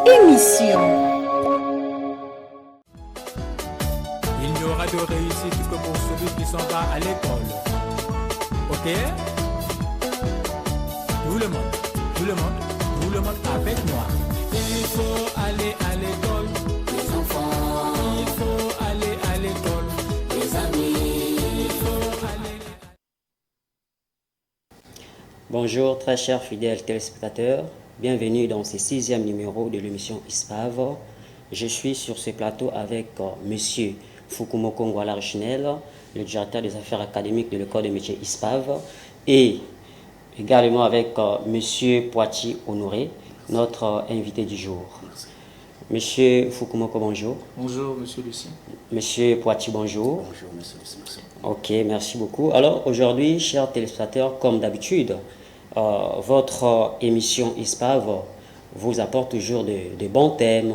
émission. Il n'y aura de réussite que pour celui qui s'en va à l'école. Ok? Tout le monde avec moi. Il faut aller à l'école, les enfants. Il faut aller à l'école, les amis. Il faut aller. Bonjour très chers fidèles téléspectateurs, bienvenue dans ce 6e numéro de l'émission ISPAV. Je suis sur ce plateau avec Monsieur Fukumoko Ngwala-Richnel, le directeur des affaires académiques de l'école de métiers ISPAV, et également avec Monsieur Poiti Honoré, notre invité du jour. Merci. Monsieur Fukumoko, bonjour. Bonjour, Monsieur Lucien. Monsieur Poiti, bonjour. Bonjour, Monsieur Lucien. Merci. Ok, merci beaucoup. Alors aujourd'hui, chers téléspectateurs, comme d'habitude, votre émission ISPAV vous apporte toujours de bons thèmes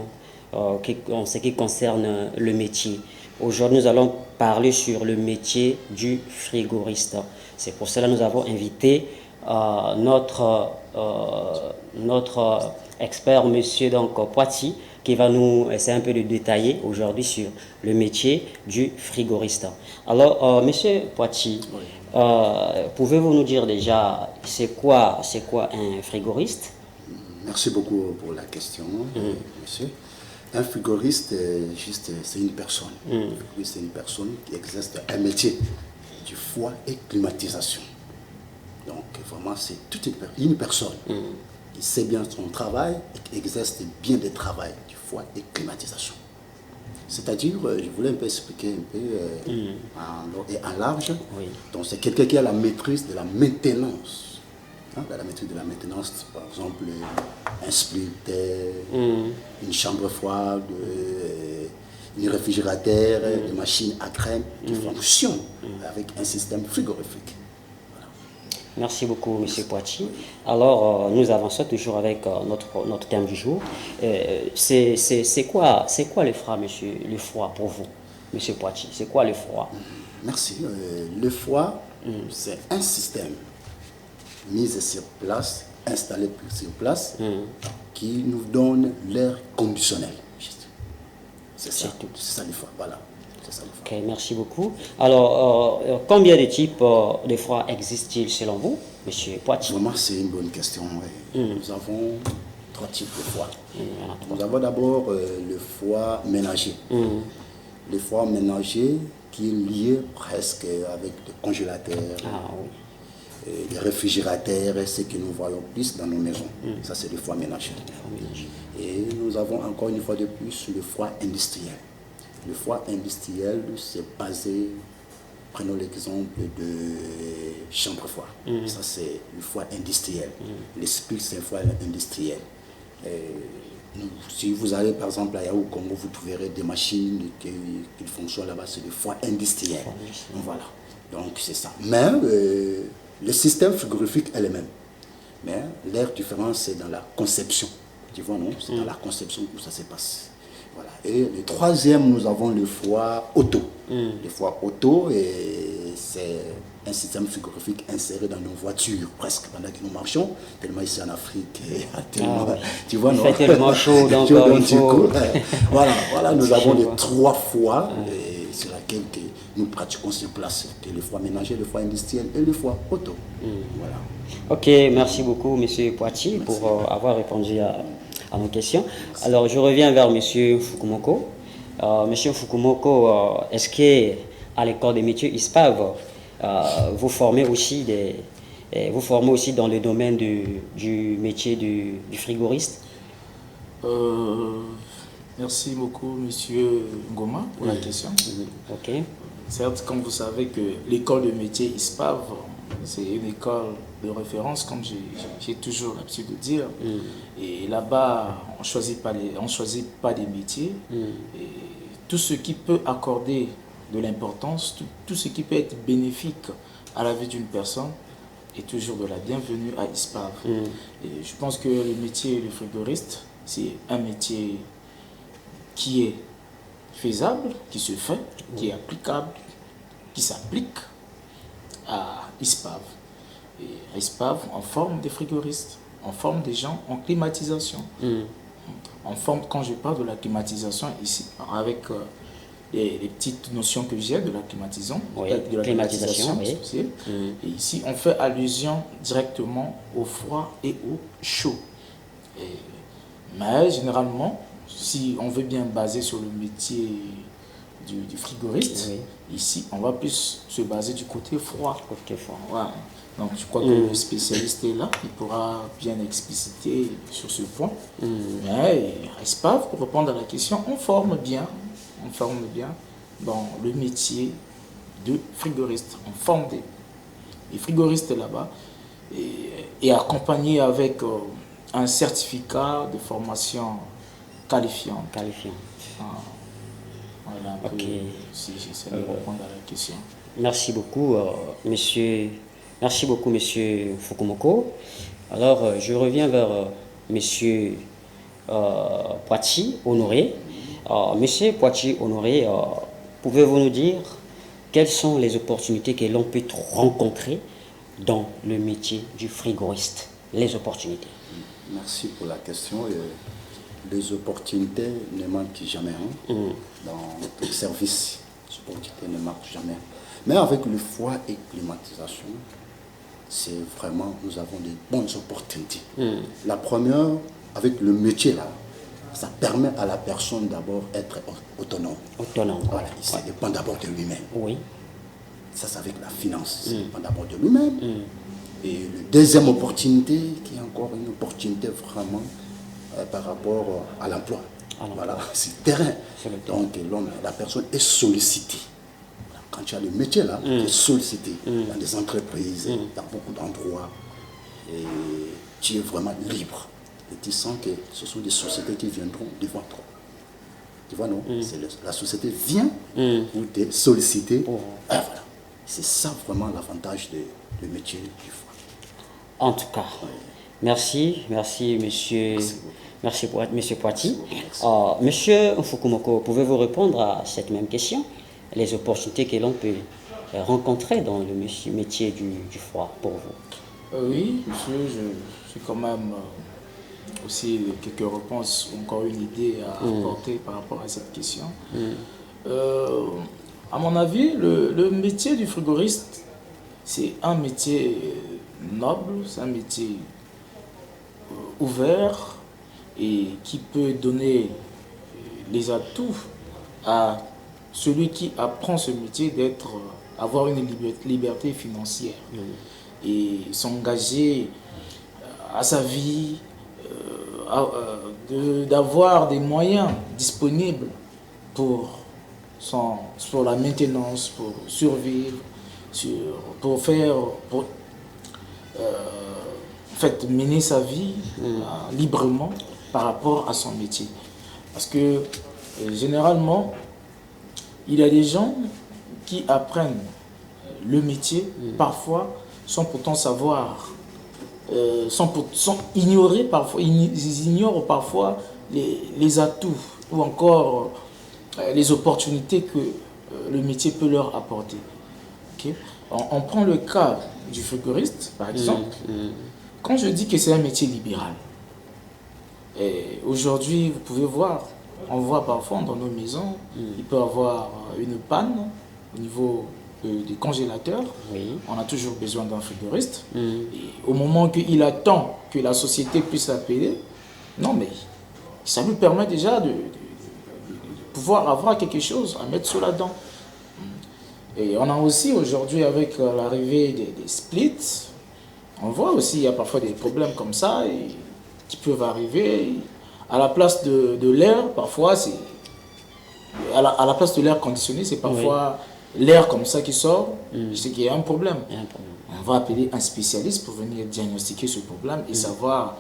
en ce qui concerne le métier. Aujourd'hui, nous allons parler sur le métier du frigoriste. C'est pour cela que nous avons invité notre expert, monsieur Poiti, qui va nous essayer un peu de détailler aujourd'hui sur le métier du frigoriste. Alors, monsieur Poiti, Oui. pouvez-vous nous dire déjà c'est quoi un frigoriste? Merci beaucoup pour la question, monsieur. Un frigoriste, c'est une personne. Un frigoriste, c'est une personne qui exerce un métier du froid et climatisation. Donc, vraiment, c'est toute une personne qui sait bien son travail et qui exerce bien le travail du froid et climatisation. C'est-à-dire, je voulais un peu expliquer un peu en long et en large. Oui. Donc, c'est quelqu'un qui a la maîtrise de la maintenance. La maîtrise de la maintenance, par exemple, un split, une chambre froide, un réfrigérateur, des machines à crème qui fonctionnent avec un système frigorifique. Merci beaucoup, monsieur Poiti. Alors, nous avançons toujours avec notre thème du jour. C'est quoi le froid, monsieur, le froid pour vous, monsieur Poiti? C'est quoi le froid? Merci. Le froid, c'est un système mis sur place, installé sur place, qui nous donne l'air conditionnel. C'est ça, tout. c'est ça le froid. Voilà. C'est ça, le froid. Ok, merci beaucoup. Alors, combien de types de froid existent-ils selon vous, monsieur Poiti? Vraiment, c'est une bonne question. Nous avons 3 types de froid. Nous avons d'abord le froid ménager. Le froid ménager qui est lié presque avec des congélateurs, Ah oui. des réfrigérateurs, ce que nous voyons plus dans nos maisons. Ça, c'est le froid ménager. Et nous avons encore une fois de plus le froid industriel. Le froid industriel, c'est basé, prenons l'exemple de chambre froid. Ça, c'est le froid industriel. L'esprit, c'est un froid industriel. Si vous allez par exemple à Yahoo Congo, vous trouverez des machines qui fonctionnent là-bas, c'est le froid industriel. Voilà. Donc, c'est ça. Mais le système frigorifique est le même. Mais l'air différent, c'est dans la conception. Tu vois, non? C'est dans la conception où ça se passe. Voilà. Et le troisième, nous avons le froid auto. Le froid auto, c'est un système frigorifique inséré dans nos voitures, presque, pendant que nous marchons, tellement ici en Afrique, tellement, tu vois, non? Il fait tellement chaud, donc il faut... Voilà, nous avons les 3 froids sur lesquels nous pratiquons sur place, le froid ménager, le froid industriel et le froid auto. Voilà. Ok, merci beaucoup, monsieur Poiti, pour avoir répondu à nos questions. Alors, je reviens vers monsieur Fukumoko. Monsieur Fukumoko, est-ce qu'à l'école des métiers ISPAV, vous formez aussi dans le domaine du métier du frigoriste? Merci beaucoup, monsieur Ngoma, pour la question. Ok. Certes, comme vous savez que l'école de métier ISPAV, c'est une école de référence, comme j'ai toujours l'habitude de dire. Et là-bas, on ne choisit pas des métiers. Et tout ce qui peut accorder de l'importance, tout ce qui peut être bénéfique à la vie d'une personne est toujours de la bienvenue à ISPAV. Et je pense que le métier de frigoriste, c'est un métier qui est faisable, qui se fait, qui est applicable, qui s'applique à ISPAV. Et à ISPAV, on forme des frigoristes, on forme des gens en climatisation. on forme, quand je parle de la climatisation ici, avec les petites notions que j'ai de la climatisation, Oui, de la climatisation, oui. sociale. Et ici, on fait allusion directement au froid et au chaud. Mais généralement, si on veut bien baser sur le métier du frigoriste, Oui. ici, on va plus se baser du côté froid. Côté froid. Ouais. Donc, je crois que le spécialiste est là, il pourra bien expliciter sur ce point. Mais, reste pas, pour répondre à la question, on forme bien dans le métier de frigoriste. On forme des frigoristes là-bas et accompagné avec un certificat de formation qualifiante. Voilà un peu, si j'essaie de répondre à la question. Merci beaucoup, monsieur. Merci beaucoup, monsieur Fukumoko. Alors, je reviens vers monsieur Poitiers Honoré. Monsieur Poitiers Honoré, pouvez-vous nous dire quelles sont les opportunités que l'on peut rencontrer dans le métier du frigoriste? Les opportunités. Merci pour la question. Les opportunités ne manquent jamais. Dans tout service, les opportunités ne manquent jamais. Mais avec le froid et climatisation, c'est vraiment, nous avons des bonnes opportunités. La première, avec le métier là, ça permet à la personne d'abord d'être autonome. Voilà, il dépend d'abord de lui-même. Oui. Ça, c'est avec la finance. Il dépend d'abord de lui-même. Et la deuxième opportunité, qui est encore une opportunité vraiment par rapport à l'emploi. Voilà, c'est le terrain. Donc, la personne est sollicitée. Quand tu as le métier là, tu es sollicité dans des entreprises, dans beaucoup d'endroits. Et tu es vraiment libre. Et tu sens que ce sont des sociétés qui viendront devant toi. Tu vois, non? La société vient pour te solliciter. Voilà. C'est ça vraiment l'avantage du métier du froid. En tout cas, merci, monsieur. Merci, monsieur Poitiers. Monsieur Fukumoko, pouvez-vous répondre à cette même question? Les opportunités que l'on peut rencontrer dans le métier du froid pour vous? Oui, monsieur, j'ai quand même aussi quelques réponses, encore une idée à apporter par rapport à cette question. À mon avis, le métier du frigoriste, c'est un métier noble, c'est un métier ouvert et qui peut donner les atouts à celui qui apprend ce métier avoir une liberté financière et s'engager à sa vie, d'avoir des moyens disponibles pour la maintenance, pour survivre, pour mener sa vie librement par rapport à son métier. Parce que généralement, il y a des gens qui apprennent le métier, parfois sans pourtant savoir, sans ignorer parfois, ils ignorent parfois les atouts ou encore les opportunités que le métier peut leur apporter. Okay? On prend le cas du frigoriste, par exemple. Quand je dis que c'est un métier libéral, aujourd'hui, vous pouvez voir, on voit parfois dans nos maisons, il peut y avoir une panne au niveau des congélateurs. On a toujours besoin d'un frigoriste. Et au moment qu'il attend que la société puisse l'appeler, non mais ça lui permet déjà de pouvoir avoir quelque chose à mettre sous la dent. Et on a aussi aujourd'hui, avec l'arrivée des splits, on voit aussi il y a parfois des problèmes comme ça qui peuvent arriver. À la place de l'air, parfois, c'est à la place de l'air conditionné, c'est parfois l'air comme ça qui sort. C'est qu'il y a un problème. On va appeler un spécialiste pour venir diagnostiquer ce problème et savoir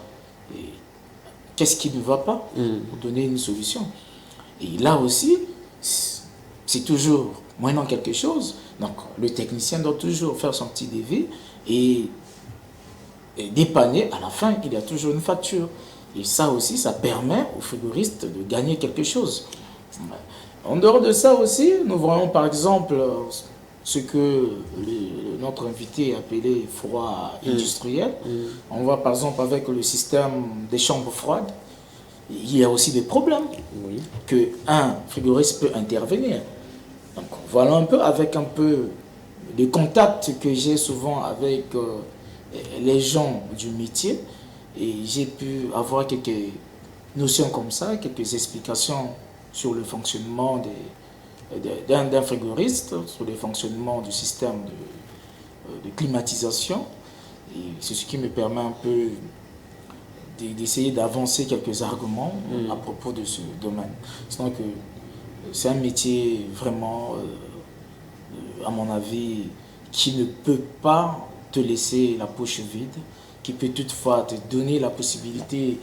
qu'est-ce qui ne va pas pour donner une solution. Et là aussi, c'est toujours moyennant quelque chose. Donc, le technicien doit toujours faire son petit devis et dépanner. À la fin, il y a toujours une facture. Et ça aussi, ça permet aux frigoristes de gagner quelque chose. En dehors de ça aussi, nous voyons par exemple ce que notre invité appelait froid industriel. On voit par exemple avec le système des chambres froides. il y a aussi des problèmes Oui. qu'un frigoriste peut intervenir. Donc voilà un peu, avec un peu les contacts que j'ai souvent avec les gens du métier, et j'ai pu avoir quelques notions comme ça, quelques explications sur le fonctionnement d'un frigoriste, sur le fonctionnement du système de climatisation. Et c'est ce qui me permet un peu d'essayer d'avancer quelques arguments à propos de ce domaine. Sinon que c'est un métier vraiment, à mon avis, qui ne peut pas te laisser la poche vide, qui peut toutefois te donner la possibilité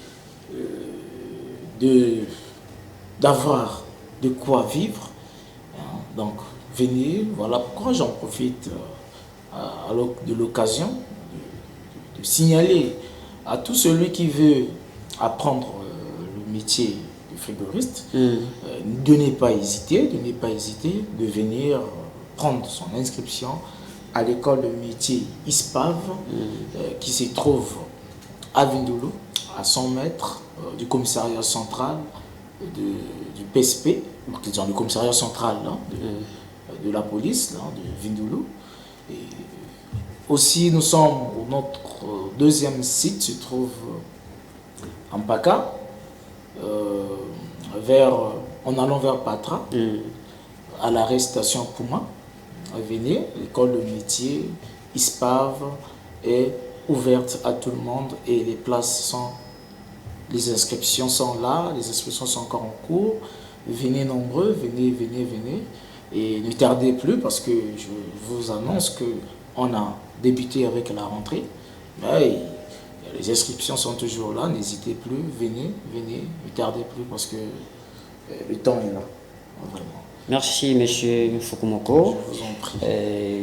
d'avoir de quoi vivre. Donc, venez, voilà pourquoi j'en profite de l'occasion de signaler à tout celui qui veut apprendre le métier de frigoriste, de ne pas hésiter, de venir prendre son inscription à l'école de métier ISPAV, qui se trouve à Vindoulou, à 100 mètres du commissariat central du PSP, dans le commissariat central là, de la police là, de Vindoulou. Et aussi, nous sommes, notre deuxième site se trouve en Paka, en allant vers Patra, à l'arrêt station Pouma. Venez, l'école de métier ISPAV est ouverte à tout le monde et les inscriptions sont là, les inscriptions sont encore en cours. Venez nombreux, venez. Et ne tardez plus parce que je vous annonce qu'on a débuté avec la rentrée. Mais les inscriptions sont toujours là, n'hésitez plus, venez, ne tardez plus parce que le temps est là, vraiment. Merci, M. Fukumoko. Je vous en prie.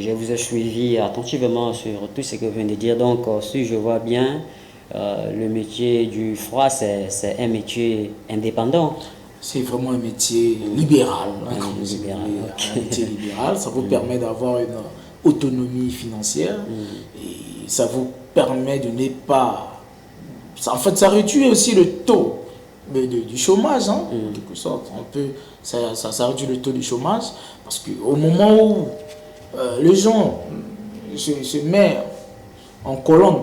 Je vous ai suivi attentivement sur tout ce que vous venez de dire. Donc, si je vois bien, le métier du froid, c'est un métier indépendant. C'est vraiment un métier libéral. Un métier libéral, ça vous permet d'avoir une autonomie financière et ça vous permet de ne pas... En fait, ça réduit aussi le taux du chômage, en quelque sorte. Ça réduit le taux du chômage parce qu'au moment où les gens se mettent en colonne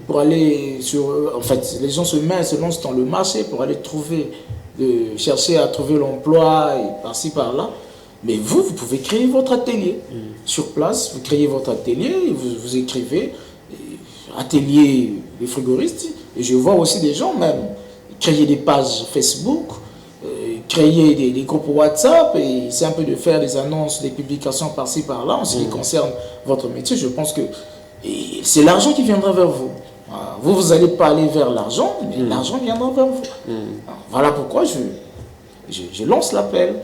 pour aller sur... En fait, les gens se lancent dans le marché pour aller chercher à trouver l'emploi et par-ci, par-là. Mais vous pouvez créer votre atelier. Sur place, vous créez votre atelier et vous écrivez atelier des frigoristes. Et je vois aussi des gens même créer des pages Facebook, créer des groupes WhatsApp, et c'est un peu de faire des annonces, des publications par-ci, par-là. En ce qui concerne votre métier, je pense que c'est l'argent qui viendra vers vous. Vous n'allez pas aller vers l'argent, mais l'argent viendra vers vous. Voilà pourquoi je lance l'appel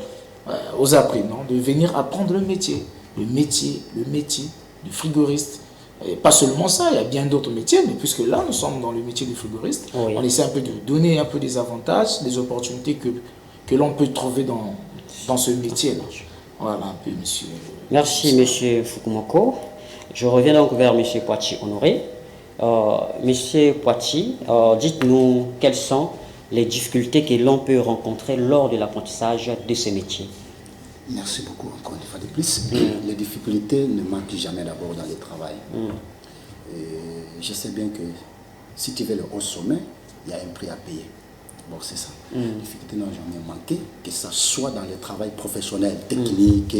aux apprenants de venir apprendre le métier du frigoriste. Et pas seulement ça, il y a bien d'autres métiers, mais puisque là, nous sommes dans le métier du frigoriste, on essaie un peu de donner un peu des avantages, des opportunités que l'on peut trouver dans ce métier-là. Voilà un peu, monsieur. Merci, monsieur Fukumoko. Je reviens donc vers monsieur Poitiers Honoré. Monsieur Poitiers, dites-nous quelles sont les difficultés que l'on peut rencontrer lors de l'apprentissage de ce métier. Merci beaucoup, encore une fois de plus. Les difficultés ne manquent jamais d'abord dans le travail. Et je sais bien que si tu veux le haut sommet, il y a un prix à payer. Bon, c'est ça. Les difficultés n'ont jamais manqué, que ça soit dans le travail professionnel, technique,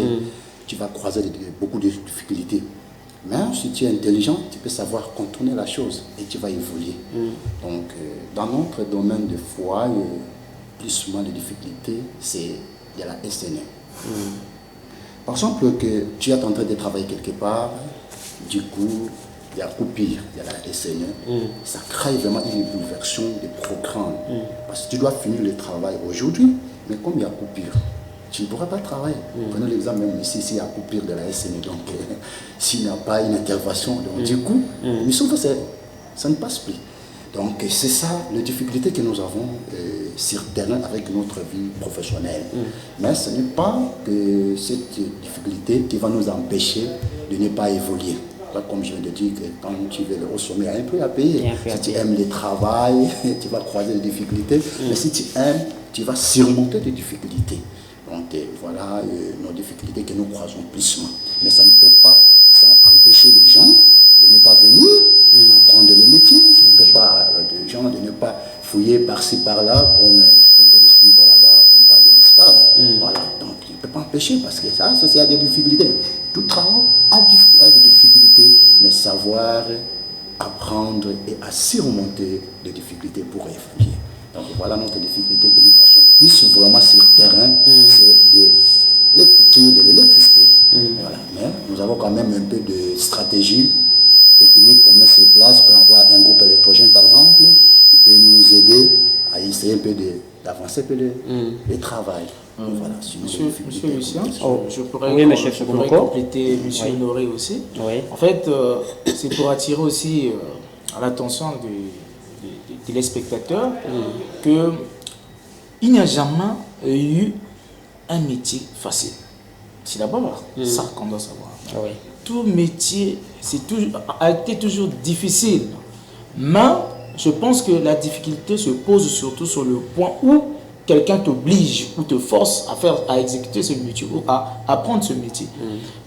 tu vas croiser beaucoup de difficultés. Mais si tu es intelligent, tu peux savoir contourner la chose et tu vas évoluer. Donc, dans notre domaine de foi, plus souvent les difficultés, c'est de la SNE. Par exemple, que tu es en train de travailler quelque part, du coup, il y a coupure, il y a la SNE. Ça crée vraiment une bouleversation des programmes. Parce que tu dois finir le travail aujourd'hui, mais comme il y a coupure, tu ne pourras pas travailler. Prenons l'exemple même ici, s'il y a coupure de la SNE, donc s'il n'y a pas une intervention, donc du coup, mais sauf que ça ne passe plus. Donc c'est ça, les difficultés que nous avons sur terrain avec notre vie professionnelle. Mais ce n'est pas que cette difficulté qui va nous empêcher de ne pas évoluer. Comme je viens de dire, que quand tu veux le haut sommet, il y a un peu à payer. Si tu aimes le travail, tu vas croiser les difficultés. Mais si tu aimes, tu vas surmonter des difficultés. Donc voilà nos difficultés que nous croisons plus. Mais ça ne peut pas empêcher les gens de ne pas venir apprendre le métier. Ça ne peut pas des gens de ne pas fouiller par-ci par-là, comme je suis en train de suivre là-bas, on parle de l'histoire. Voilà, donc il ne peut pas empêcher parce que ça c'est à des difficultés. Tout travail a des difficultés, mais savoir apprendre et à surmonter les difficultés pour évoluer. Donc voilà notre difficulté que nous passons plus vraiment sur le terrain, c'est de l'électricité. Voilà. Mais nous avons quand même un peu de stratégie technique qu'on met sur place pour avoir un groupe électrogène par exemple, qui peut nous aider à essayer un peu d'avancer un peu le travail. Voilà, Monsieur Lucien, je pourrais compléter Monsieur Honoré aussi. Oui. En fait, c'est pour attirer aussi à l'attention des téléspectateurs que il n'y a jamais eu un métier facile. C'est d'abord ça qu'on doit savoir. Oui. Tout métier a été toujours difficile. Mais je pense que la difficulté se pose surtout sur le point où quelqu'un t'oblige ou te force à exécuter ce métier ou à apprendre ce métier.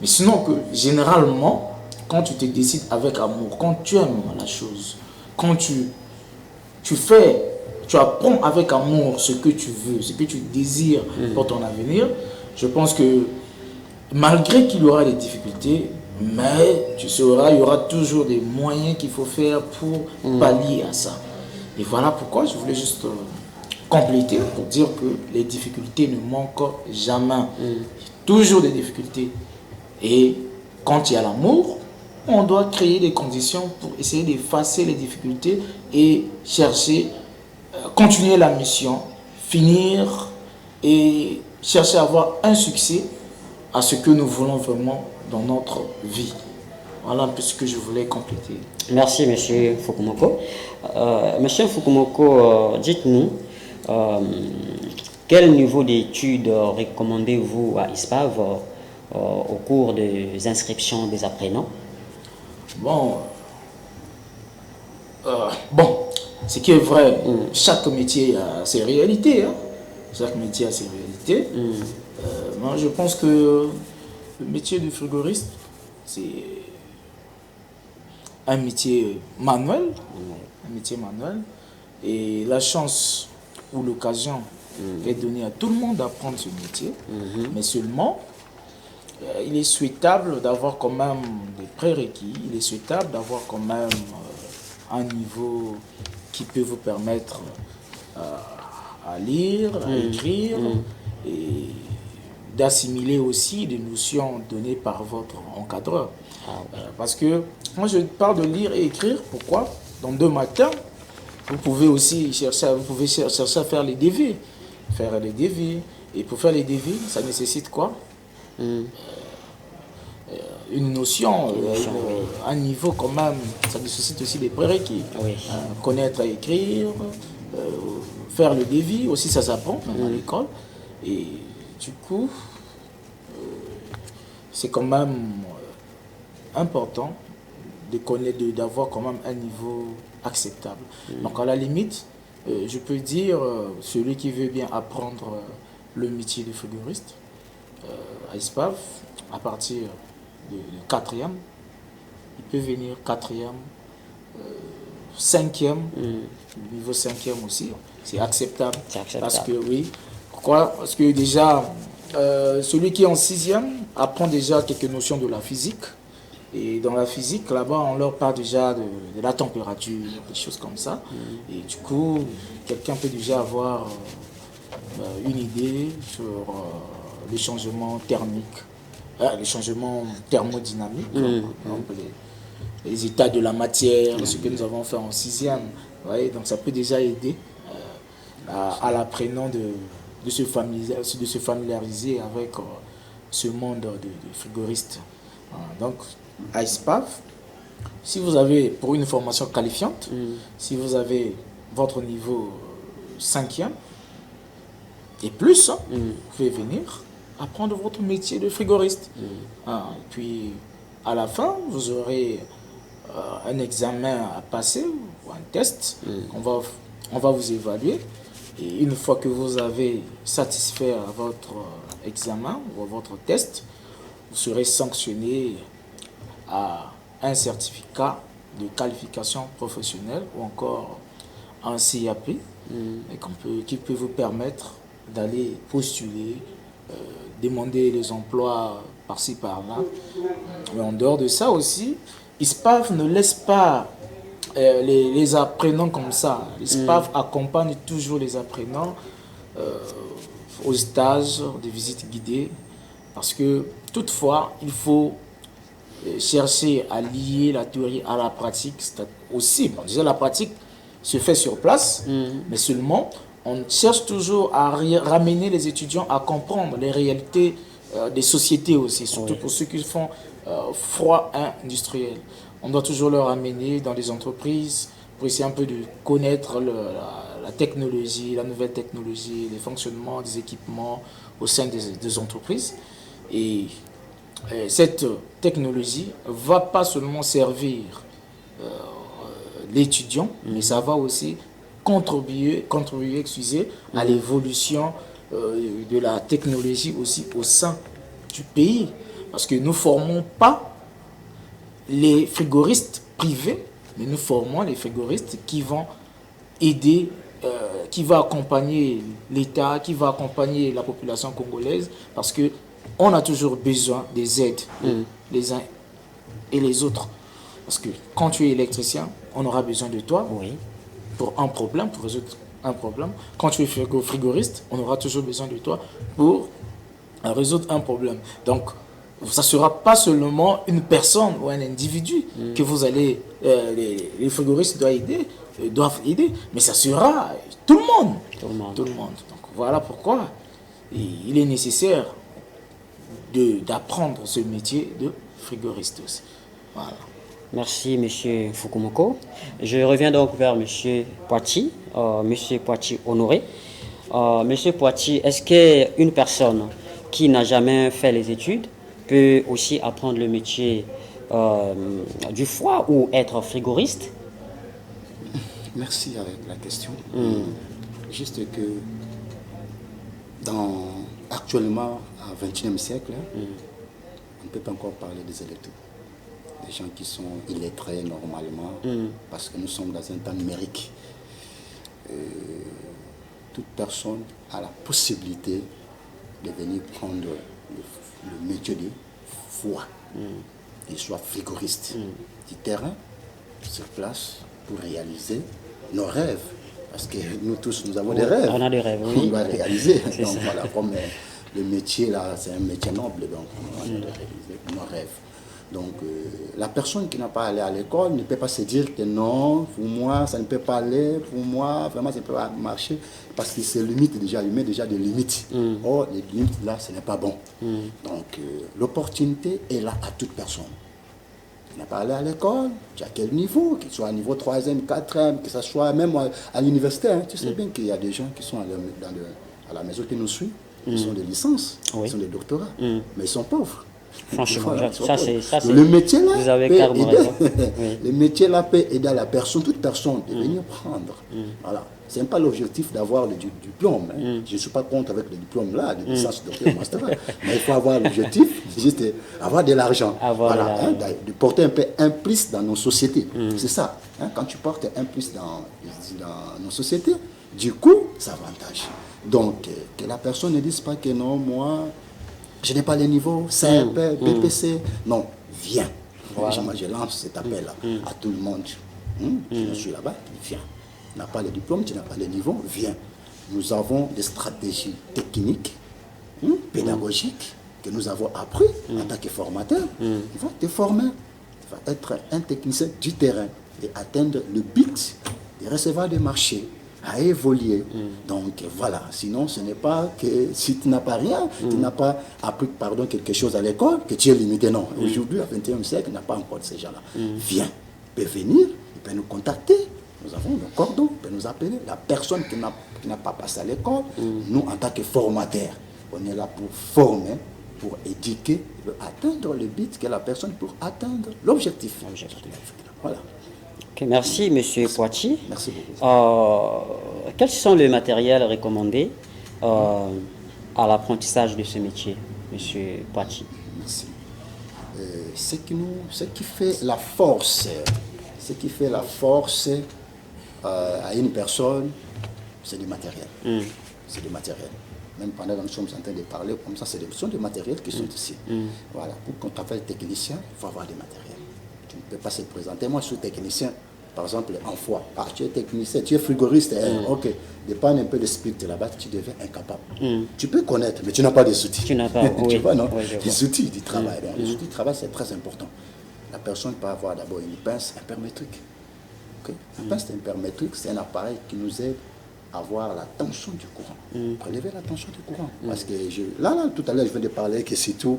Mais sinon, que généralement, quand tu te décides avec amour, quand tu aimes la chose, quand tu apprends avec amour ce que tu veux, ce que tu désires pour ton avenir, je pense que malgré qu'il y aura des difficultés, mais tu sauras, il y aura toujours des moyens qu'il faut faire pour pallier à ça. Et voilà pourquoi je voulais juste compléter pour dire que les difficultés ne manquent jamais. Toujours des difficultés. Et quand il y a l'amour, on doit créer des conditions pour essayer d'effacer les difficultés et chercher, continuer la mission, finir et chercher à avoir un succès à ce que nous voulons vraiment dans notre vie. Voilà un peu ce que je voulais compléter. Merci, M. Fukumoko. M. Fukumoko, dites-nous, quel niveau d'études recommandez-vous à ISPAV au cours des inscriptions des apprenants? Bon, ce qui est vrai, chaque métier a ses réalités. Chaque métier a ses réalités. Moi, je pense que le métier de frigoriste, c'est un métier manuel. Un métier manuel. Et la chance ou l'occasion est donnée à tout le monde d'apprendre ce métier. Mais seulement, il est souhaitable d'avoir quand même des prérequis. Il est souhaitable d'avoir quand même un niveau qui peut vous permettre à lire, à écrire et d'assimiler aussi des notions données par votre encadreur. Parce que moi je parle de lire et écrire, pourquoi? Dans 2 matins, vous pouvez aussi chercher à faire les DV. Faire les DV. Et pour faire les DV, ça nécessite quoi? Une notion, un niveau quand même, ça nécessite aussi des prérequis. Connaître à écrire, faire le DV, aussi ça s'apprend même à l'école. Et du coup, c'est quand même important de connaître, d'avoir quand même un niveau acceptable. Donc à la limite, je peux dire, celui qui veut bien apprendre le métier de frigoriste à ISPAV, à partir de 4e, il peut venir 4e, 5e, niveau 5e aussi, c'est acceptable. Parce que oui, pourquoi? Parce que déjà, celui qui est en 6e apprend déjà quelques notions de la physique. Et dans la physique, là-bas, on leur parle déjà de la température, des choses comme ça. Et du coup, quelqu'un peut déjà avoir une idée sur les changements thermiques, les changements thermodynamiques, par exemple, les états de la matière, ce que nous avons fait en 6e. Donc ça peut déjà aider à l'apprenant de se familiariser avec ce monde de frigoriste. Donc, à ISPAV, si vous avez, pour une formation qualifiante, si vous avez votre niveau 5e et plus, vous pouvez venir apprendre votre métier de frigoriste. Et puis, à la fin, vous aurez un examen à passer ou un test. On va vous évaluer. Et une fois que vous avez satisfait à votre examen ou à votre test, vous serez sanctionné à un certificat de qualification professionnelle ou encore un CAP qui peut vous permettre d'aller postuler, demander les emplois par-ci par-là. Mais en dehors de ça aussi, ISPAV ne laisse pas les apprenants comme ça. L'ISPAV accompagne toujours les apprenants aux stages, des visites guidées, parce que toutefois, il faut chercher à lier la théorie à la pratique aussi. Bon, déjà, la pratique se fait sur place, mais seulement, on cherche toujours à ramener les étudiants à comprendre les réalités des sociétés aussi, surtout pour ceux qui font froid industriel. On doit toujours leur amener dans les entreprises pour essayer un peu de connaître la technologie, la nouvelle technologie, les fonctionnements des équipements au sein des entreprises. Et cette technologie ne va pas seulement servir l'étudiant, mais ça va aussi contribuer à l'évolution de la technologie aussi au sein du pays. Parce que nous ne formons pas les frigoristes privés, mais nous formons les frigoristes qui vont aider, qui vont accompagner l'État, qui vont accompagner la population congolaise, parce qu'on a toujours besoin des aides, les uns et les autres. Parce que quand tu es électricien, on aura besoin de toi pour un problème, pour résoudre un problème. Quand tu es frigoriste, on aura toujours besoin de toi pour résoudre un problème. Donc, ça ne sera pas seulement une personne ou un individu que vous allez, les frigoristes doivent aider, mais ça sera tout le monde. Tout le monde. Donc, voilà pourquoi il est nécessaire d'apprendre ce métier de frigoriste aussi. Voilà. Merci, M. Fukumoko. Je reviens donc vers M. Poitiers, M. Poitiers Honoré. M. Poitiers, est-ce qu'une personne qui n'a jamais fait les études peut aussi apprendre le métier du froid ou être frigoriste? Merci avec la question. Juste que actuellement, au XXIe siècle, on ne peut pas encore parler des électeurs. Des gens qui sont illettrés normalement, parce que nous sommes dans un temps numérique. Toute personne a la possibilité de venir prendre le métier de froid. Il soit frigoriste du terrain, sur place, pour réaliser nos rêves. Parce que nous tous, nous avons des rêves. On a des rêves, oui. On doit réaliser. Donc voilà, comme le métier là, c'est un métier noble, donc on doit réaliser nos rêves. Donc, la personne qui n'a pas allé à l'école ne peut pas se dire que non, pour moi, ça ne peut pas aller, pour moi, vraiment, ça ne peut pas marcher, parce qu'il se limite déjà, il met déjà des limites. Or, les limites, là, ce n'est pas bon. Donc, l'opportunité est là à toute personne. Tu n'as pas allé à l'école, tu as quel niveau, qu'il soit à niveau 3e, 4e, que ce soit même à l'université. Hein. Tu sais bien qu'il y a des gens qui sont à la maison qui nous suivent, qui sont des licences, qui sont des doctorats, mais ils sont pauvres. Franchement, Voilà, ça c'est le métier là, vous avez peut carrément aider. raison. Le métier là peut aider à la personne, toute personne, de venir prendre. Voilà. Ce n'est pas l'objectif d'avoir le diplôme. Hein. Je ne suis pas contre avec le diplôme là, de licence, docteur, master. Mais il faut avoir l'objectif, juste avoir de l'argent. Voilà, hein, de porter un peu un plus dans nos sociétés. C'est ça. Hein, quand tu portes un plus dans nos sociétés, du coup, ça avantage. Donc, que la personne ne dise pas que non, moi, je n'ai pas les niveaux, CRP, BPC. Non, viens. Voilà. Je lance cet appel-là à tout le monde. Je suis là-bas, viens. Tu n'as pas les diplômes, tu n'as pas les niveaux, viens. Nous avons des stratégies techniques, pédagogiques, que nous avons appris en tant que formateur. Il va te former, il va être un technicien du terrain et atteindre le but de recevoir des marchés, à évoluer. Donc voilà, sinon ce n'est pas que si tu n'as pas rien, tu n'as pas appris quelque chose à l'école, que tu es limité. Non, aujourd'hui, au XXIe siècle, il n'y a pas encore de ces gens-là. Viens, il peut venir, il peut nous contacter, nous avons nos cordons, il peut nous appeler. La personne qui n'a pas passé à l'école, nous en tant que formateurs, on est là pour former pour éduquer, il veut atteindre le but que la personne pour atteindre l'objectif. Voilà. Ok, merci, Monsieur Poitiers. Merci beaucoup. Quels sont les matériels recommandés à l'apprentissage de ce métier, Monsieur Poitiers? Merci. Ce qui fait la force, à une personne, c'est du matériel. C'est du matériel. Même pendant que nous sommes en train de parler comme ça, ce sont des matériels qui sont ici. Voilà. Pour qu'on t'appelle technicien, il faut avoir des matériels. Tu ne peux pas se présenter. Moi, je suis technicien, par exemple, en foie. Ah, tu es technicien, tu es frigoriste. Ok, dépanne un peu de spirit là-bas, tu deviens incapable. Tu peux connaître, mais tu n'as pas des outils. Tu n'as pas, tu vois, non? Oui, les outils du travail. Donc, les outils du travail, c'est très important. La personne peut avoir d'abord une pince impermétrique. Okay? La pince impermétrique, c'est un appareil qui nous aide à voir la tension du courant. Prélever la tension du courant. Parce que là, tout à l'heure, je viens de parler que c'est tout.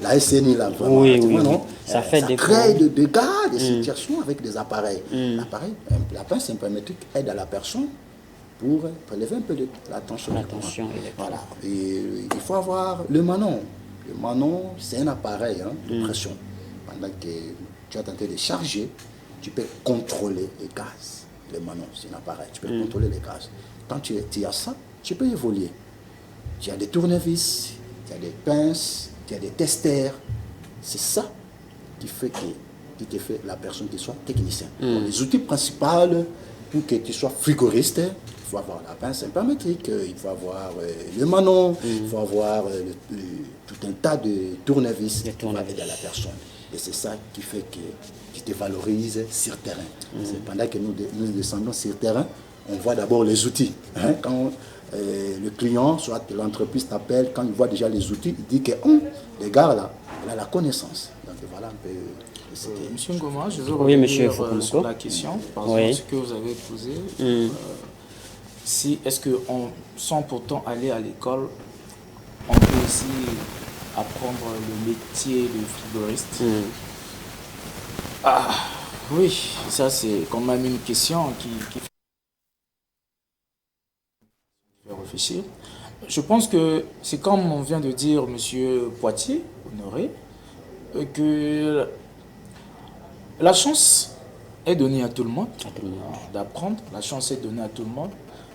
La SNI, là, vraiment, non? Ça fait ça des crée des dégâts, des situations avec des appareils. L'appareil, la pince impermétrique aide à la personne pour prélever un peu la tension du courant. Voilà. Et il faut avoir le manon. Le manon, c'est un appareil de pression. Pendant que tu es en train de charger, tu peux contrôler les gaz. Le manon, c'est un appareil, tu peux contrôler les gaz. Quand tu as ça, tu peux évoluer. Tu as des tournevis, tu as des pinces, tu as des testeurs. C'est ça qui te fait la personne qui soit technicien. Donc, les outils principaux pour que tu sois frigoriste, il faut avoir la pince impermétrique, il faut avoir le manon, il faut avoir tout un tas de tournevis qui va aider à la personne. Et c'est ça qui fait que tu te valorises sur terrain. C'est pendant que nous descendons sur terrain, on voit d'abord les outils. Quand le client, soit l'entreprise t'appelle, quand il voit déjà les outils, il dit que les gars là, il a la connaissance. Donc voilà un peu. Monsieur Ngoma, je veux revenir sur la question, par exemple, ce que vous avez posé. Est-ce que sans pourtant aller à l'école, on peut aussi apprendre le métier de frigoriste? Ah, oui, ça c'est quand même une question qui fait réfléchir. Je pense que c'est comme on vient de dire, Monsieur Poitiers, Honoré, que la chance est donnée à tout le monde d'apprendre. La chance est donnée à tout le monde.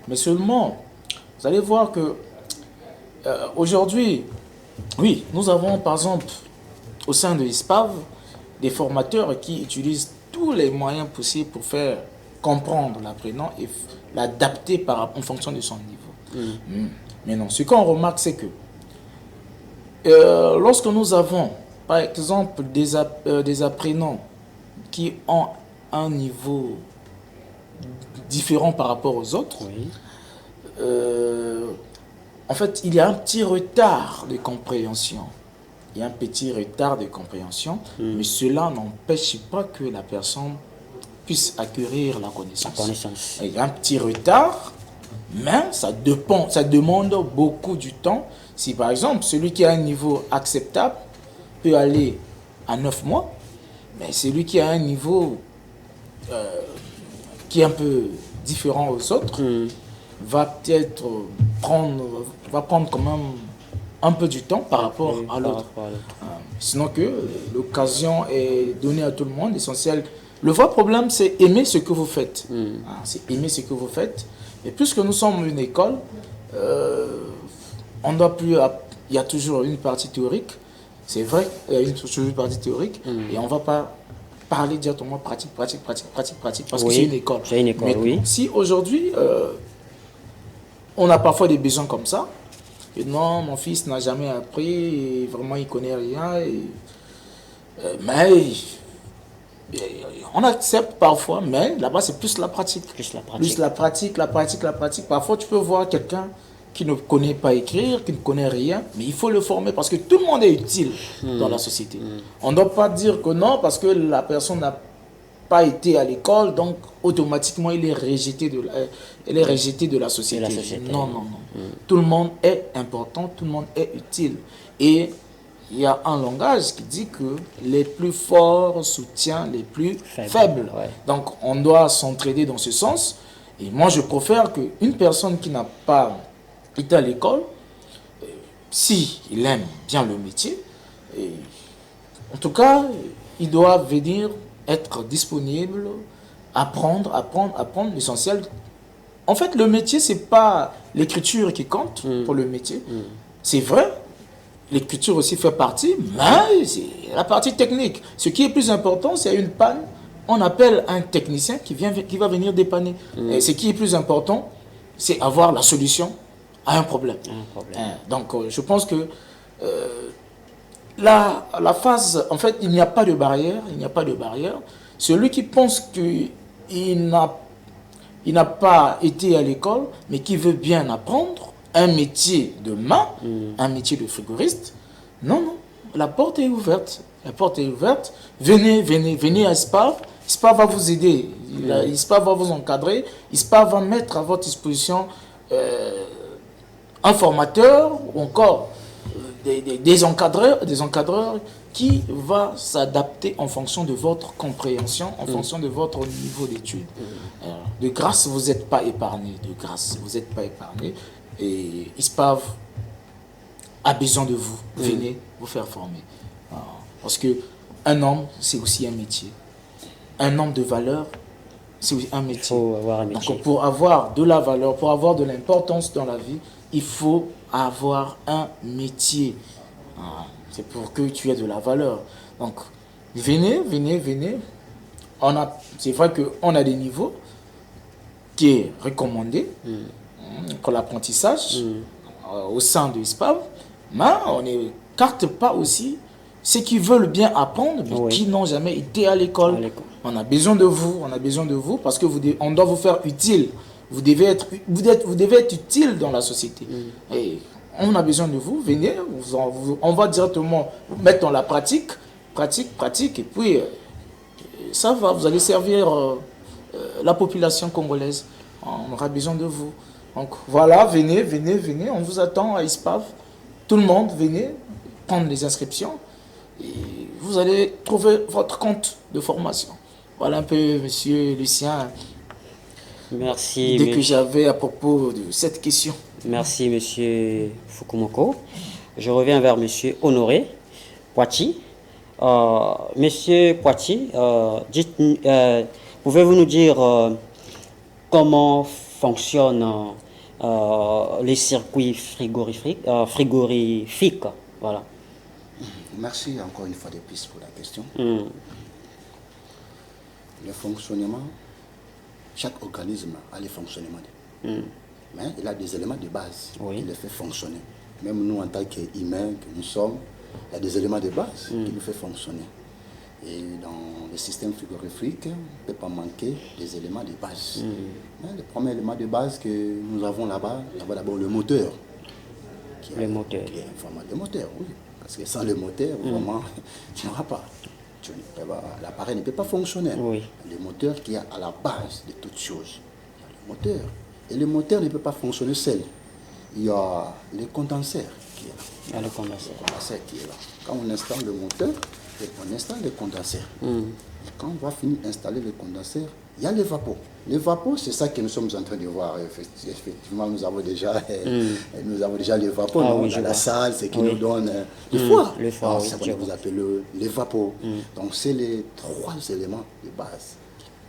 Mais seulement, vous allez voir que aujourd'hui, oui, nous avons par exemple au sein de l'ISPAV des formateurs qui utilisent tous les moyens possibles pour faire comprendre l'apprenant et l'adapter en fonction de son niveau. Mais non, ce qu'on remarque, c'est que lorsque nous avons par exemple des apprenants qui ont un niveau différent par rapport aux autres, en fait, il y a un petit retard de compréhension. Il y a un petit retard de compréhension, mais cela n'empêche pas que la personne puisse acquérir la connaissance. Il y a un petit retard, mais ça demande beaucoup du temps. Si par exemple, celui qui a un niveau acceptable peut aller à 9 mois, mais celui qui a un niveau qui est un peu différent aux autres, va peut-être prendre quand même un peu du temps par rapport à l'autre. Sinon que l'occasion est donnée à tout le monde, l'essentiel. Le vrai problème, c'est aimer ce que vous faites. C'est aimer ce que vous faites. Et puisque nous sommes une école, on doit plus. Il y a toujours une partie théorique. C'est vrai, il y a toujours une partie théorique. Et on ne va pas parler directement pratique, parce que c'est une école. C'est une école, mais si aujourd'hui, on a parfois des besoins comme ça, et non, mon fils n'a jamais appris, et vraiment il ne connaît rien, mais on accepte parfois, mais là-bas c'est plus la pratique. Plus la pratique. Parfois tu peux voir quelqu'un qui ne connaît pas écrire, qui ne connaît rien, mais il faut le former parce que tout le monde est utile dans la société. On ne doit pas dire que non, parce que la personne n'a pas été à l'école, donc automatiquement il est rejeté de la société. Non. Tout le monde est important, tout le monde est utile. Et il y a un langage qui dit que les plus forts soutiennent les plus faibles. Donc on doit s'entraider dans ce sens. Et moi je préfère qu'une personne qui n'a pas été à l'école si il aime bien le métier, et, en tout cas, il doit venir être disponible, apprendre l'essentiel. En fait, le métier, c'est pas l'écriture qui compte pour le métier. C'est vrai, l'écriture aussi fait partie, mais c'est la partie technique. Ce qui est plus important, c'est une panne. On appelle un technicien qui va venir dépanner. Et ce qui est plus important, c'est avoir la solution à un problème. Donc, je pense que la phase, en fait, il n'y a pas de barrière. Celui qui pense qu'il n'a pas été à l'école, mais qui veut bien apprendre un métier de main, un métier de frigoriste, non, la porte est ouverte. Venez à SPAV. SPAV va vous aider. SPAV va vous encadrer. SPAV va mettre à votre disposition un formateur ou encore des encadreurs qui va s'adapter en fonction de votre compréhension, en fonction de votre niveau d'études. De grâce, vous n'êtes pas épargné. Et ISPAV a besoin de vous. Venez vous faire former. Parce qu'un homme, c'est aussi un métier. Un homme de valeur, c'est aussi un métier. Il faut avoir un métier. Donc, pour avoir de la valeur, pour avoir de l'importance dans la vie, il faut avoir un métier. C'est pour que tu aies de la valeur. Donc, venez. C'est vrai qu'on a des niveaux qui est recommandé pour l'apprentissage au sein de ISPAV, mais on n'écarte pas aussi ceux qui veulent bien apprendre, mais qui n'ont jamais été à l'école. On a besoin de vous, parce que on doit vous faire utile. Vous devez être utile dans la société. Et on a besoin de vous. Venez, on va directement vous mettre dans la pratique, et puis ça va, vous allez servir la population congolaise. On aura besoin de vous. Donc voilà, venez, on vous attend à ISPAV. Tout le monde, venez prendre les inscriptions et vous allez trouver votre compte de formation. Voilà un peu, monsieur Lucien, merci. Dès que j'avais à propos de cette question. Merci, monsieur Fukumoko. Je reviens vers monsieur Honoré Poiti. Monsieur Poiti, pouvez-vous nous dire comment fonctionnent les circuits frigorifiques, voilà. Merci encore une fois de plus pour la question. Le fonctionnement, chaque organisme a les fonctionnements. Mais il a des éléments de base qui les fait fonctionner. Même nous, en tant qu'humains que nous sommes, il y a des éléments de base qui nous fait fonctionner. Et dans le système frigorifique, il ne peut pas manquer des éléments de base. Le premier élément de base que nous avons là-bas, d'abord le moteur. Le moteur. Le moteur, oui. Parce que sans le moteur, vraiment, tu n'auras pas. L'appareil ne peut pas fonctionner. Le moteur qui est à la base de toutes choses. Le moteur. Et le moteur ne peut pas fonctionner seul. Il y a le condenseur qui est là. Le condenseur qui est là. Quand on installe le moteur, on installe le condenseur. Et quand on va finir d'installer le condenseur, il y a les vapeurs. Les vapeurs, c'est ça que nous sommes en train de voir. Effectivement, nous avons déjà les vapeurs dans la salle, ce qui nous donne le foie. C'est ce que vous appelez les vapeurs. Donc, c'est les trois éléments de base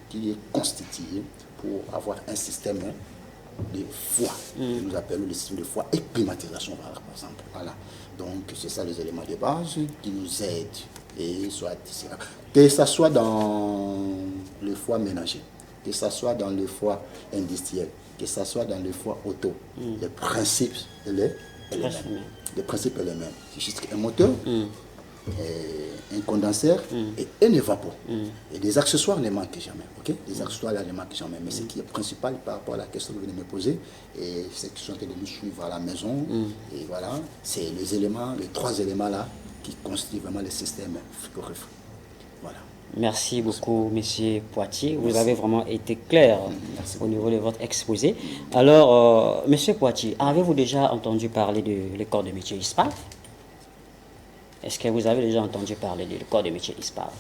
qui est constitué pour avoir un système de foie. Nous appelons le système de foie et climatisation, par exemple. Voilà. Donc, c'est ça les éléments de base qui nous aident. Et que ce soit dans le foie ménager, que ce soit dans le foie industriel, que ce soit dans le foie auto, le principe est le même. Le principe est le même. C'est juste un moteur, un condenseur et un évapor. Et des accessoires ne manquent jamais. Okay? Des accessoires ne manquent jamais. Mais ce qui est principal par rapport à la question que vous venez de me poser, et ceux qui sont en train de nous suivre à la maison, et voilà, c'est les trois éléments là qui constituent vraiment le système frigorifique. Voilà. Merci beaucoup, monsieur Poitier. Vous avez vraiment été clair au niveau de votre exposé. Alors, monsieur Poitier, avez-vous déjà entendu parler de l'école de métier ISPAV? Est-ce que vous avez déjà entendu parler de l'école de métier ISPAV?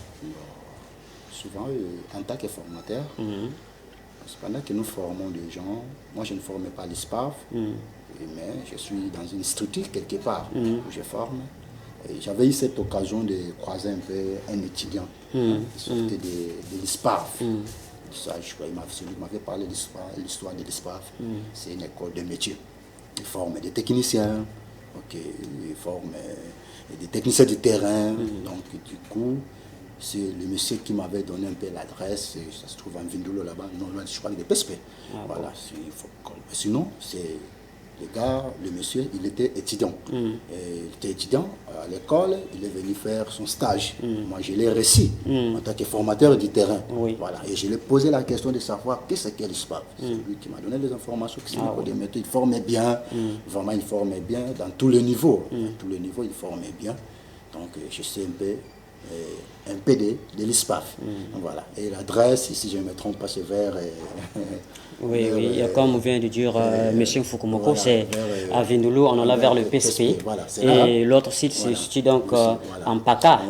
Souvent, en tant que formateur, pendant que nous formons des gens, moi je ne formais pas l'ISPAV, mais je suis dans une structure quelque part où je forme. J'avais eu cette occasion de croiser un peu un étudiant qui sortait de l'ISPAF. Ça, il m'avait parlé de l'histoire de l'ISPAF. C'est une école de métier. Ils forment des techniciens, ils forment des techniciens de terrain. Donc, du coup, c'est le monsieur qui m'avait donné un peu l'adresse. Ça se trouve en Vindoulo là-bas, non loin, je crois, de PSP. Voilà. Sinon, c'est le gars, le monsieur, il était étudiant. Il était étudiant à l'école, il est venu faire son stage. Moi, je l'ai reçu en tant que formateur du terrain. Voilà. Et je lui ai posé la question de savoir qu'est-ce qu'est l'ISPAF. C'est lui qui m'a donné les informations, que c'est une école de métier. Il formait bien, vraiment, il formait bien dans tous les niveaux. Dans tous les niveaux, il formait bien. Donc, je sais un peu de l'ISPAF. Voilà. Et l'adresse, si je ne me trompe pas, c'est vers... oui, comme vient de dire M. Fukumoko, voilà, c'est à Vindoulo, on en a vers le PSP. Voilà, et l'autre site se situe donc en PACA,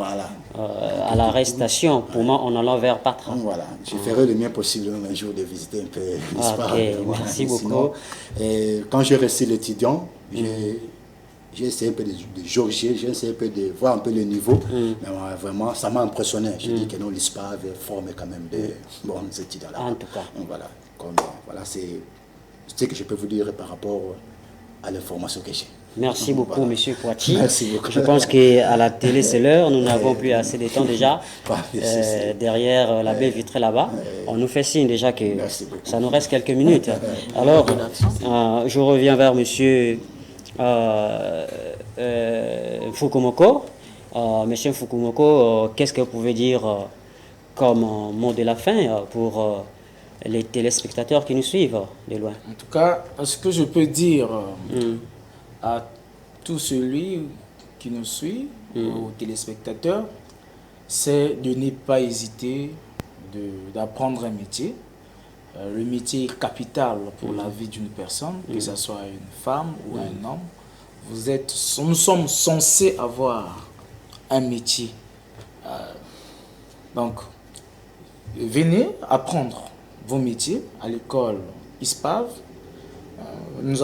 à l'arrêt station. Pour moi, on en a vers Patra. Voilà, je ferai le mieux possible un jour de visiter un peu l'ISPAF. Merci beaucoup. Sinon, quand j'ai reçu l'étudiant, j'ai essayé un peu de jauger, j'ai essayé un peu de voir un peu le niveau, mais vraiment, ça m'a impressionné. J'ai dit que non, l'ISPAF formait quand même des bons étudiants là. En tout cas. Donc, voilà, c'est ce que je peux vous dire par rapport à l'information que j'ai. Merci beaucoup, Monsieur Poitiers. Merci beaucoup. Je pense qu'à la télé, c'est l'heure. Nous n'avons plus assez de temps déjà. Derrière la baie vitrée là-bas, on nous fait signe déjà que ça nous reste quelques minutes. Alors, je reviens vers Monsieur Fukumoko. Monsieur Fukumoko, qu'est-ce que vous pouvez dire comme mot de la fin pour les téléspectateurs qui nous suivent de loin? En tout cas, ce que je peux dire à tout celui qui nous suit, aux téléspectateurs, c'est de ne pas hésiter d'apprendre un métier. Le métier est capital pour la vie d'une personne, que ce soit une femme ou un homme. Nous sommes censés avoir un métier. Donc, venez apprendre vos métiers à l'école ISPAV. Nous ne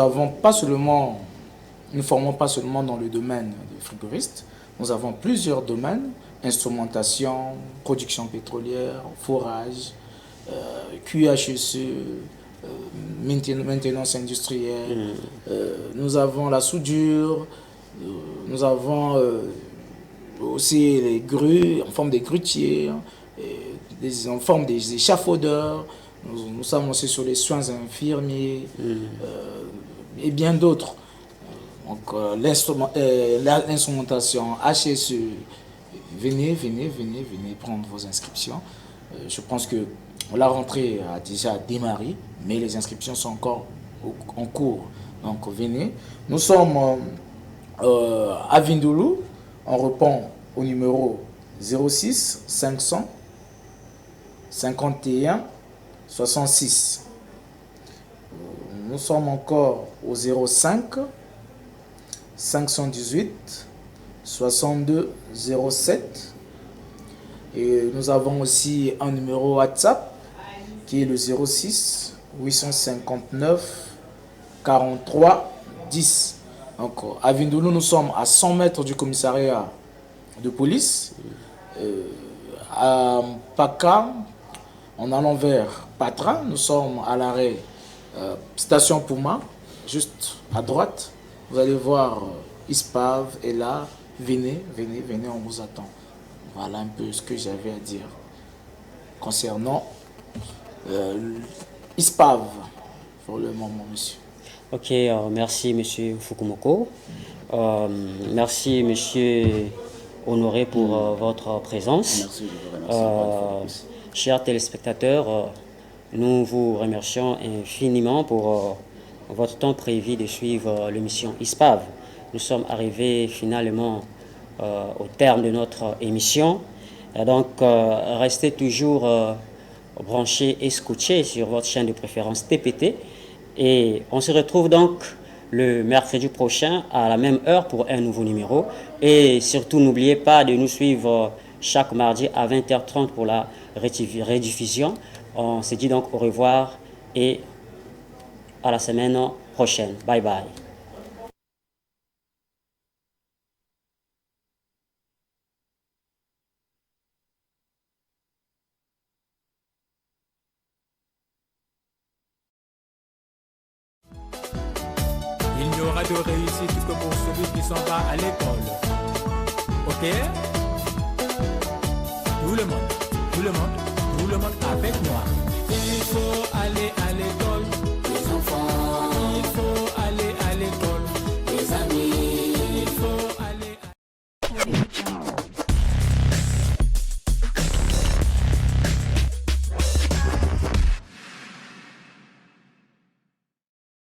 formons pas seulement dans le domaine des frigoriste. Nous avons plusieurs domaines: instrumentation, production pétrolière, forage, QHSE, maintenance industrielle. Nous avons la soudure, nous avons aussi les grues en forme de grutiers, en forme des échafaudeurs. Nous sommes aussi sur les soins infirmiers et bien d'autres. Donc l'instrumentation HSE, venez prendre vos inscriptions. Je pense que la rentrée a déjà démarré, mais les inscriptions sont encore en cours. Donc venez. Nous sommes à Vindoulo. On répond au numéro 06 500 51 66. Nous sommes encore au 05 518 62 07. Et nous avons aussi un numéro WhatsApp qui est le 06 859 43 10. Donc à Vindoulo, nous sommes à 100 mètres du commissariat de police. À Paka, en allant vers Patra, nous sommes à l'arrêt station Puma, juste à droite. Vous allez voir ISPAV est là. Venez, on vous attend. Voilà un peu ce que j'avais à dire concernant ISPAV pour le moment, monsieur. Ok, merci monsieur Fukumoko. Merci monsieur Honoré pour votre présence. Merci, je vous remercie. Chers téléspectateurs, nous vous remercions infiniment pour votre temps prévu de suivre l'émission ISPAV. Nous sommes arrivés finalement au terme de notre émission. Donc, restez toujours branchés et scotchés sur votre chaîne de préférence TPT. Et on se retrouve donc le mercredi prochain à la même heure pour un nouveau numéro. Et surtout, n'oubliez pas de nous suivre chaque mardi à 20h30 pour la rediffusion. On se dit donc au revoir et à la semaine prochaine. Bye bye. aura de réussite que pour celui qui s'en va à l'école. Ok? Tout le monde, tout le monde, tout le monde avec moi. Il faut aller